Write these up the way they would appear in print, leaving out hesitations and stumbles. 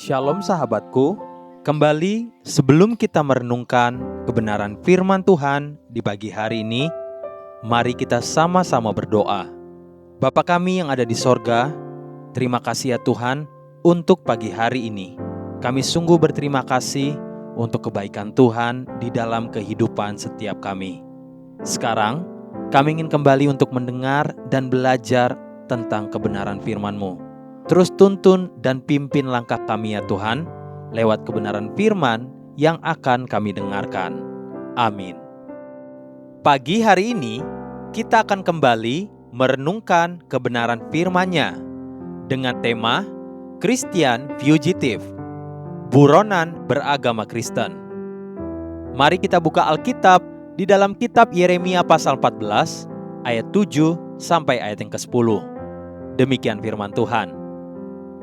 Shalom sahabatku, kembali sebelum kita merenungkan kebenaran firman Tuhan di pagi hari ini, mari kita sama-sama berdoa. Bapa kami yang ada di sorga, terima kasih ya Tuhan untuk pagi hari ini. Kami sungguh berterima kasih untuk kebaikan Tuhan di dalam kehidupan setiap kami. Sekarang, kami ingin kembali untuk mendengar dan belajar tentang kebenaran firman-Mu. Terus tuntun dan pimpin langkah kami ya Tuhan, lewat kebenaran firman yang akan kami dengarkan. Amin. Pagi hari ini, kita akan kembali merenungkan kebenaran firman-Nya dengan tema Christian Fugitive, buronan beragama Kristen. Mari kita buka Alkitab di dalam kitab Yeremia pasal 14, ayat 7 sampai ayat yang ke-10. Demikian firman Tuhan.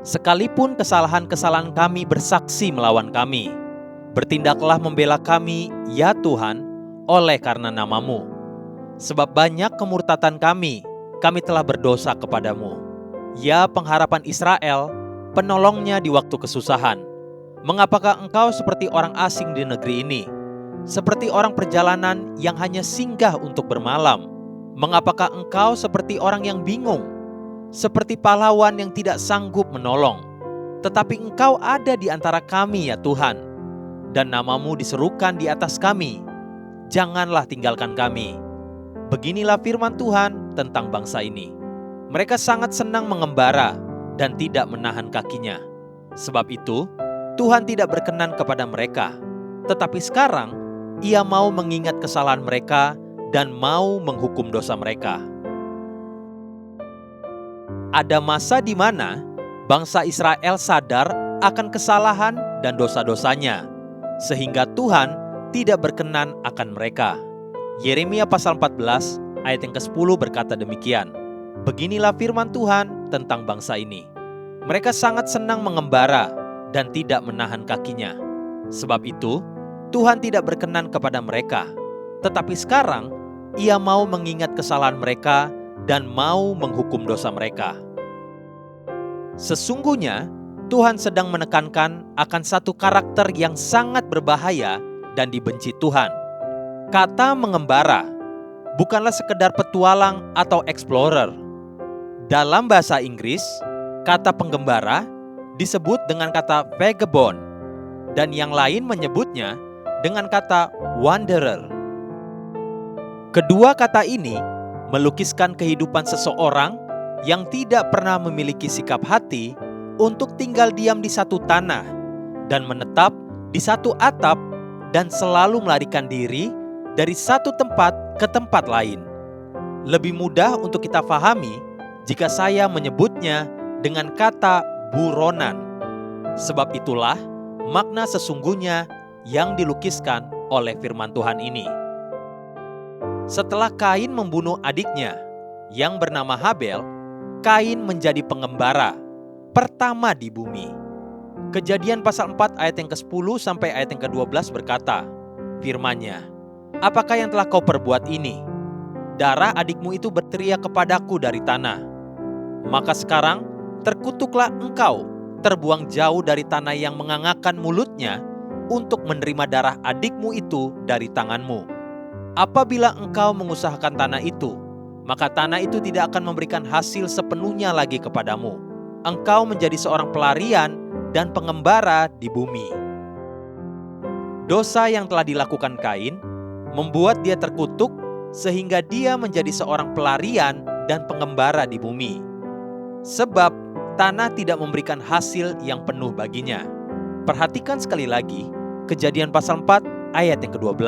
Sekalipun kesalahan-kesalahan kami bersaksi melawan kami, bertindaklah membela kami, ya Tuhan, oleh karena nama-Mu. Sebab banyak kemurtatan kami telah berdosa kepadamu. Ya pengharapan Israel, penolongnya di waktu kesusahan. Mengapakah engkau seperti orang asing di negeri ini? Seperti orang perjalanan yang hanya singgah untuk bermalam? Mengapakah engkau seperti orang yang bingung? Seperti pahlawan yang tidak sanggup menolong. Tetapi engkau ada di antara kami ya Tuhan, dan nama-Mu diserukan di atas kami. Janganlah tinggalkan kami. Beginilah firman Tuhan tentang bangsa ini. Mereka sangat senang mengembara dan tidak menahan kakinya. Sebab itu, Tuhan tidak berkenan kepada mereka. Tetapi sekarang, Ia mau mengingat kesalahan mereka dan mau menghukum dosa mereka. Ada masa di mana bangsa Israel sadar akan kesalahan dan dosa-dosanya, sehingga Tuhan tidak berkenan akan mereka. Yeremia pasal 14 ayat yang ke-10 berkata demikian. Beginilah firman Tuhan tentang bangsa ini. Mereka sangat senang mengembara dan tidak menahan kakinya. Sebab itu, Tuhan tidak berkenan kepada mereka. Tetapi sekarang, Ia mau mengingat kesalahan mereka dan mau menghukum dosa mereka. Sesungguhnya, Tuhan sedang menekankan akan satu karakter yang sangat berbahaya dan dibenci Tuhan. Kata mengembara bukanlah sekedar petualang atau explorer. Dalam bahasa Inggris, kata penggembara disebut dengan kata vagabond, dan yang lain menyebutnya dengan kata wanderer. Kedua kata ini melukiskan kehidupan seseorang yang tidak pernah memiliki sikap hati untuk tinggal diam di satu tanah dan menetap di satu atap dan selalu melarikan diri dari satu tempat ke tempat lain. Lebih mudah untuk kita pahami jika saya menyebutnya dengan kata buronan. Sebab itulah makna sesungguhnya yang dilukiskan oleh firman Tuhan ini. Setelah Kain membunuh adiknya yang bernama Habel, Kain menjadi pengembara pertama di bumi. Kejadian pasal 4 ayat yang ke-10 sampai ayat yang ke-12 berkata, firman-Nya, apakah yang telah kau perbuat ini? Darah adikmu itu berteriak kepadaku dari tanah. Maka sekarang terkutuklah engkau, terbuang jauh dari tanah yang mengangakkan mulutnya untuk menerima darah adikmu itu dari tanganmu. Apabila engkau mengusahakan tanah itu, maka tanah itu tidak akan memberikan hasil sepenuhnya lagi kepadamu. Engkau menjadi seorang pelarian dan pengembara di bumi. Dosa yang telah dilakukan Kain membuat dia terkutuk sehingga dia menjadi seorang pelarian dan pengembara di bumi. Sebab tanah tidak memberikan hasil yang penuh baginya. Perhatikan sekali lagi Kejadian pasal 4 ayat yang ke-12.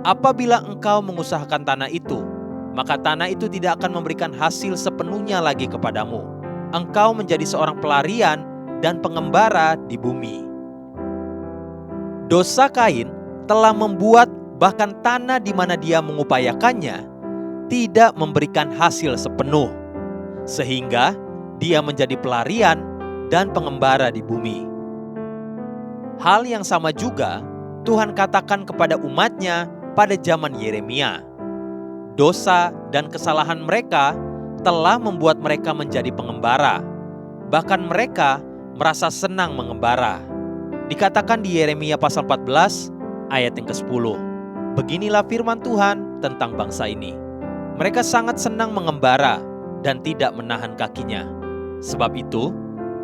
Apabila engkau mengusahakan tanah itu, maka tanah itu tidak akan memberikan hasil sepenuhnya lagi kepadamu. Engkau menjadi seorang pelarian dan pengembara di bumi. Dosa Kain telah membuat bahkan tanah di mana dia mengupayakannya tidak memberikan hasil sepenuh, sehingga dia menjadi pelarian dan pengembara di bumi. Hal yang sama juga Tuhan katakan kepada umat-Nya pada zaman Yeremia. Dosa dan kesalahan mereka telah membuat mereka menjadi pengembara. Bahkan mereka merasa senang mengembara. Dikatakan di Yeremia pasal 14 ayat yang ke-10. Beginilah firman Tuhan tentang bangsa ini. Mereka sangat senang mengembara dan tidak menahan kakinya. Sebab itu,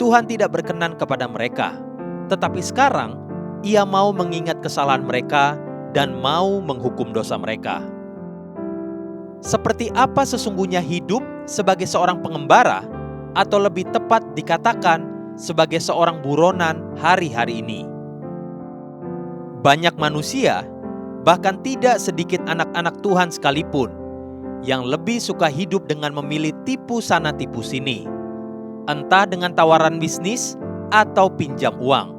Tuhan tidak berkenan kepada mereka. Tetapi sekarang, Ia mau mengingat kesalahan mereka dan mau menghukum dosa mereka. Seperti apa sesungguhnya hidup sebagai seorang pengembara, atau lebih tepat dikatakan sebagai seorang buronan hari-hari ini? Banyak manusia, bahkan tidak sedikit anak-anak Tuhan sekalipun, yang lebih suka hidup dengan memilih tipu sana tipu sini, entah dengan tawaran bisnis atau pinjam uang.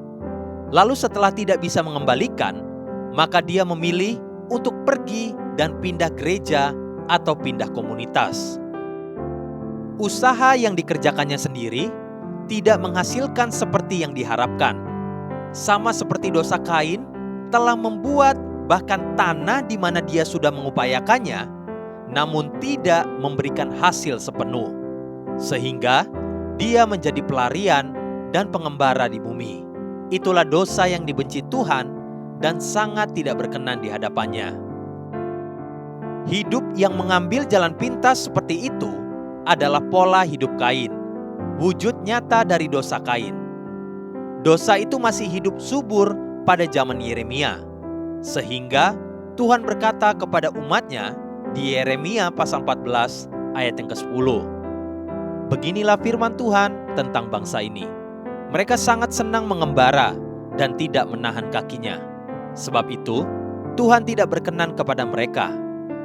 Lalu setelah tidak bisa mengembalikan, maka dia memilih untuk pergi dan pindah gereja atau pindah komunitas. Usaha yang dikerjakannya sendiri tidak menghasilkan seperti yang diharapkan. Sama seperti dosa Kain telah membuat bahkan tanah di mana dia sudah mengupayakannya, namun tidak memberikan hasil sepenuh, sehingga dia menjadi pelarian dan pengembara di bumi. Itulah dosa yang dibenci Tuhan dan sangat tidak berkenan di hadapannya. Hidup yang mengambil jalan pintas seperti itu adalah pola hidup Kain, wujud nyata dari dosa Kain. Dosa itu masih hidup subur pada zaman Yeremia, sehingga Tuhan berkata kepada umatnya di Yeremia pasal 14 ayat yang ke-10. Beginilah firman Tuhan tentang bangsa ini. Mereka sangat senang mengembara dan tidak menahan kakinya. Sebab itu, Tuhan tidak berkenan kepada mereka.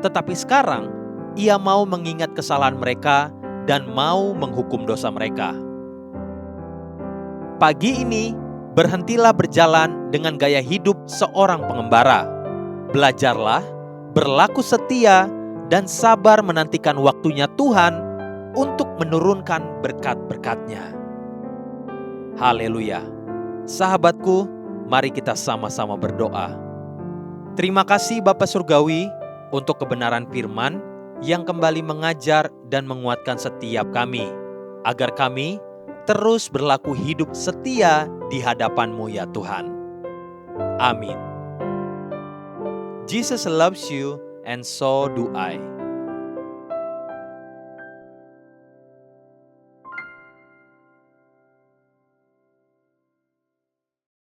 Tetapi sekarang, Ia mau mengingat kesalahan mereka dan mau menghukum dosa mereka. Pagi ini, berhentilah berjalan dengan gaya hidup seorang pengembara. Belajarlah berlaku setia dan sabar menantikan waktunya Tuhan untuk menurunkan berkat-berkat-Nya. Haleluya. Sahabatku, mari kita sama-sama berdoa. Terima kasih Bapa Surgawi untuk kebenaran firman yang kembali mengajar dan menguatkan setiap kami, agar kami terus berlaku hidup setia di hadapan-Mu ya Tuhan. Amin. Jesus loves you and so do I.